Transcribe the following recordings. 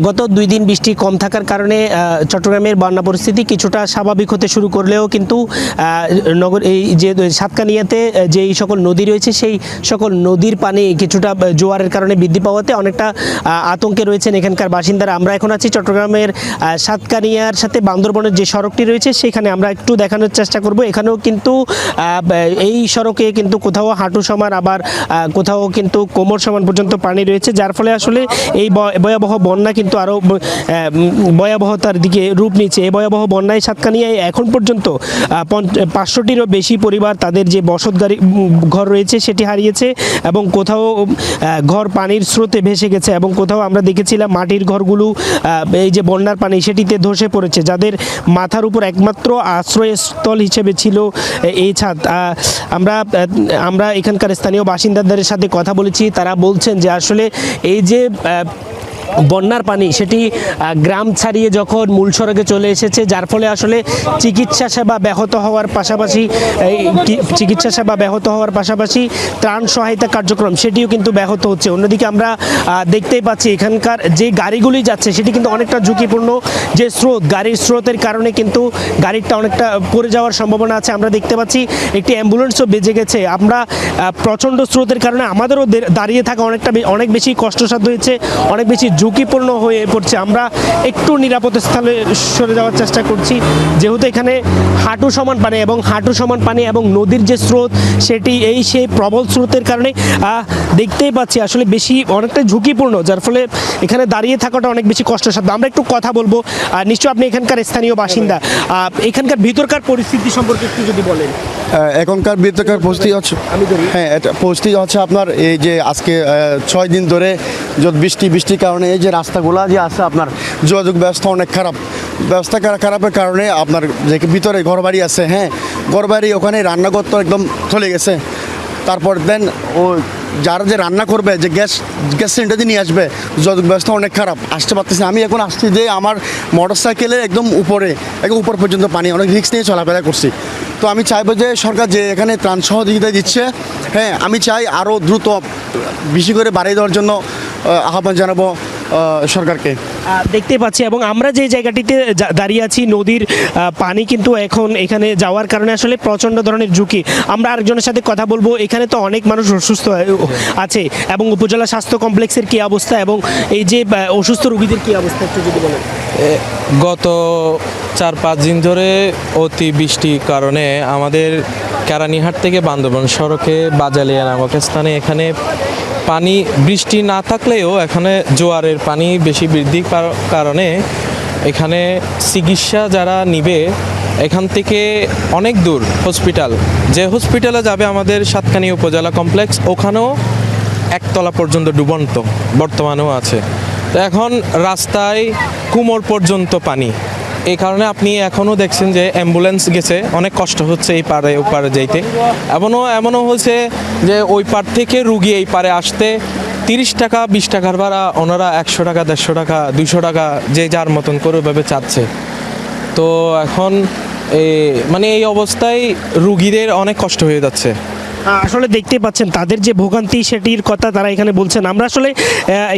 গত 2 দিন বৃষ্টি কম থাকার কারণে চট্টগ্রামের বন্যা পরিস্থিতি কিছুটা স্বাভাবিক হতে শুরু করলেও কিন্তু নগর এই যে সাতকানিয়াতে যে সকল নদী রয়েছে সেই সকল নদীর পানি কিছুটা জোয়ারের কারণে বৃদ্ধি পাওয়াতে অনেকটা আতঙ্কে রয়েছেন এখানকার বাসিন্দারা। আমরা এখন আছি চট্টগ্রামের সাতকানিয়ার সাথে বান্দরবনের যে সড়কটি রয়েছে সেখানে আমরা একটু দেখানোর চেষ্টা করব। এখানেও কিন্তু এই সড়কে কিন্তু কোথাও হাঁটু সমান আবার কোথাও কিন্তু কোমর সমান পর্যন্ত পানি রয়েছে, যার ফলে আসলে এই ভয়াবহ বন্যা কিন্তু আরও ভয়াবহতার দিকে রূপ নিচ্ছে। এই ভয়াবহ বন্যায় সাতকানিয়ায় এখন পর্যন্ত 500টিরও বেশি পরিবার তাদের যে বসতগাড়ি ঘর রয়েছে সেটি হারিয়েছে এবং কোথাও ঘর পানির স্রোতে ভেসে গেছে এবং কোথাও আমরা দেখেছিলাম মাটির ঘরগুলো এই যে বন্যার পানি সেটিতে ধসে পড়েছে, যাদের মাথার উপর একমাত্র আশ্রয়স্থল হিসেবে ছিল এই ছাদ। আমরা এখানকার স্থানীয় বাসিন্দাদের সাথে কথা বলেছি, তারা বলছেন যে আসলে এই যে বন্যার পানি সেটি গ্রাম ছাড়িয়ে যখন মূল সড়কে চলে এসেছে, যার ফলে আসলে চিকিৎসা সেবা ব্যাহত হওয়ার পাশাপাশি ত্রাণ সহায়তা কার্যক্রম সেটিও কিন্তু ব্যাহত হচ্ছে। অন্যদিকে আমরা দেখতেই পাচ্ছি এখানকার যে গাড়িগুলি যাচ্ছে সেটি কিন্তু অনেকটা ঝুঁকিপূর্ণ। যে স্রোত, গাড়ির স্রোতের কারণে কিন্তু গাড়িটা অনেকটা পড়ে যাওয়ার সম্ভাবনা আছে। আমরা দেখতে পাচ্ছি একটি অ্যাম্বুলেন্সও বেজে গেছে। আমরা প্রচণ্ড স্রোতের কারণে আমাদেরও দাঁড়িয়ে থাকা অনেক বেশি কষ্টসাধ্য হয়েছে, অনেক বেশি ঝুঁকিপূর্ণ হয়ে পড়ছে। আমরা একটু নিরাপদ স্থানে সরে যাওয়ার চেষ্টা করছি, যেহেতু এখানে হাঁটু সমান পানি এবং নদীর যে স্রোত সেটি সেই প্রবল স্রোতের কারণে দেখতেই পাচ্ছি আসলে অনেকটা ঝুঁকিপূর্ণ, যার ফলে এখানে দাঁড়িয়ে থাকাটা অনেক বেশি কষ্টসাধ্য। আমরা একটু কথা বলবো, নিশ্চয়ই আপনি এখানকার স্থানীয় বাসিন্দা, এখানকার ভিতরকার পরিস্থিতি সম্পর্কে একটু যদি বলেন। এখনকার ভিতরকার পরিস্থিতি হচ্ছে আপনার এই যে আজকে 6 দিন ধরে বৃষ্টির কারণে এই যে রাস্তাগুলো যে আছে আপনার যোগাযোগ ব্যবস্থা অনেক খারাপের কারণে আপনার যে ভিতরে ঘরবাড়ি আছে, ঘরবাড়ি ওখানে রান্নাঘর তো একদম চলে গেছে। তারপর দেন ও যারা যে রান্না করবে যে গ্যাস সিলিন্ডার দিয়ে নিয়ে আসবে, যোগাযোগ ব্যবস্থা অনেক খারাপ, আসতে পারতেছি। আমি এখন আসছি যে আমার মোটর সাইকেলের একদম উপর পর্যন্ত পানি, অনেক রিস্ক নিয়ে চলাফেরা করছি। তো আমি চাইবো যে সরকার যে এখানে ত্রাণ সহযোগিতা দিচ্ছে, আমি চাই আরও দ্রুত বেশি করে বাড়িয়ে দেওয়ার জন্য আহ্বান জানাবো সরকারকে। দেখতে পাচ্ছি এবং আমরা যে জায়গাটিতে দাঁড়িয়ে আছি, নদীর পানি কিন্তু এখন এখানে যাওয়ার কারণে আসলে প্রচণ্ড ধরনের ঝুঁকি। আমরা আরেকজনের সাথে কথা বলবো। এখানে তো অনেক মানুষ অসুস্থ আছে এবং উপজেলা স্বাস্থ্য কমপ্লেক্সের কী অবস্থা এবং এই যে অসুস্থ রোগীদের কী অবস্থা একটু যদি বলেন। গত 4-5 দিন ধরে অতি বৃষ্টির কারণে আমাদের কেরানীহাট থেকে বান্দরবন সড়কে বাজালিয়া নামক স্থানে এখানে পানি বৃষ্টি না থাকলেও এখানে জোয়ারের পানি বেশি বৃদ্ধির কারণে এখানে চিকিৎসা যারা নিবে এখান থেকে অনেক দূর যে হসপিটালে যাবে আমাদের সাতকানিয়া উপজেলা কমপ্লেক্স, ওখানেও একতলা পর্যন্ত ডুবন্ত বর্তমানেও আছে। তো এখন রাস্তায় কোমর পর্যন্ত পানি, এই কারণে আপনি এখনও দেখছেন যে অ্যাম্বুলেন্স গেছে, অনেক কষ্ট হচ্ছে এই পারে ওপারে যাইতে। এমনও হয়েছে যে ওই পার থেকে রুগী এই পারে আসতে 30 টাকা 20 টাকার ভাড়া ওনারা 100 টাকা 150 টাকা 200 টাকা যে যার মতন করে ওইভাবে চাচ্ছে। তো এখন এই অবস্থায় রুগীদের অনেক কষ্ট হয়ে যাচ্ছে। আসলে দেখতে পাচ্ছেন তাদের যে ভোগান্তি সেটির কথা তারা এখানে বলছেন। আমরা আসলে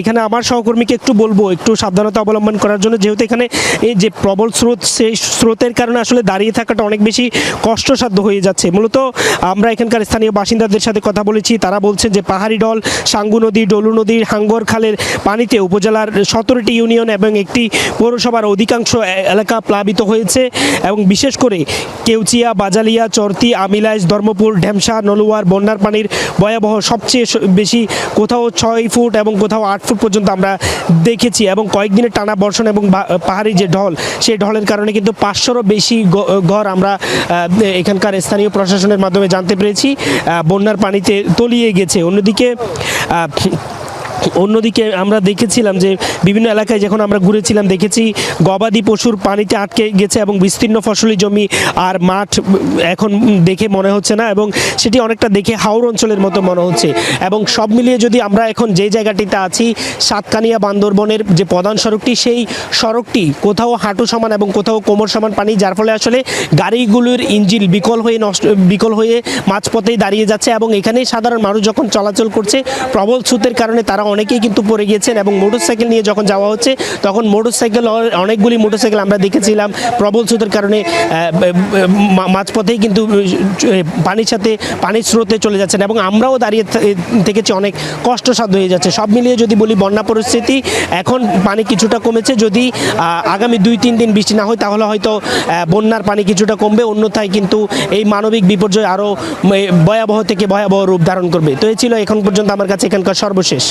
এখানে আমার সহকর্মীকে একটু বলবো একটু সাবধানতা অবলম্বন করার জন্য, যেহেতু এখানে এই যে প্রবল স্রোত, সেই স্রোতের কারণে আসলে দাঁড়িয়ে থাকাটা অনেক বেশি কষ্টসাধ্য হয়ে যাচ্ছে। মূলত আমরা এখানকার স্থানীয় বাসিন্দাদের সাথে কথা বলেছি, তারা বলছেন যে পাহাড়ি ঢল, সাঙ্গু নদী, ডলু নদীর হাঙ্গর খালের পানিতে উপজেলার 17টি ইউনিয়ন এবং একটি পৌরসভার অধিকাংশ এলাকা প্লাবিত হয়েছে এবং বিশেষ করে কেউচিয়া, বাজালিয়া, চরতি, আমিলাইজ, ধর্মপুর, ঢেমসা, নলুয়া বন্যার পানির ভয়াবহ সবচেয়ে বেশি কোথাও 6 ফুট এবং কোথাও 8 ফুট পর্যন্ত আমরা দেখেছি এবং কয়েকদিনের টানা বর্ষণ এবং পাহাড়ি যে ঢল, সেই ঢলের কারণে কিন্তু 500রও বেশি ঘর আমরা এখানকার স্থানীয় প্রশাসনের মাধ্যমে জানতে পেরেছি বন্যার পানিতে তলিয়ে গেছে। অন্যদিকে আমরা দেখেছিলাম যে বিভিন্ন এলাকায় যখন আমরা ঘুরেছিলাম দেখেছি গবাদি পশুর পানিতে আটকে গেছে এবং বিস্তীর্ণ ফসলি জমি আর মাঠ এখন দেখে মনে হচ্ছে না এবং সেটি অনেকটা দেখে হাওর অঞ্চলের মতো মনে হচ্ছে। এবং সব মিলিয়ে যদি আমরা এখন যে জায়গাটিতে আছি, সাতকানিয়া বান্দরবনের যে প্রধান সড়কটি, সেই সড়কটি কোথাও হাঁটু সমান এবং কোথাও কোমর সমান পানি, যার ফলে আসলে গাড়িগুলোর ইঞ্জিন বিকল হয়ে মাঝপথেই দাঁড়িয়ে যাচ্ছে এবং এখানেই সাধারণ মানুষ যখন চলাচল করছে প্রবল স্রোতের কারণে তারা অনেকেই কিন্তু পড়ে গিয়েছেন এবং মোটরসাইকেল নিয়ে যখন যাওয়া হচ্ছে তখন মোটরসাইকেল অনেকগুলি মোটরসাইকেল আমরা দেখেছিলাম প্রবল স্রোতের কারণে মাঝপথেই কিন্তু পানির সাথে পানির স্রোতে চলে যাচ্ছেন এবং আমরাও দাঁড়িয়ে থেকেছি, অনেক কষ্টসাধ্য হয়ে যাচ্ছে। সব মিলিয়ে যদি বলি বন্যা পরিস্থিতি এখন পানি কিছুটা কমেছে, যদি আগামী 2-3 দিন বৃষ্টি না হয় তাহলে হয়তো বন্যার পানি কিছুটা কমবে, অন্যথায় কিন্তু এই মানবিক বিপর্যয় আরও ভয়াবহ থেকে ভয়াবহ রূপ ধারণ করবে। তো এই ছিল এখন পর্যন্ত আমার কাছে এখানকার সর্বশেষ।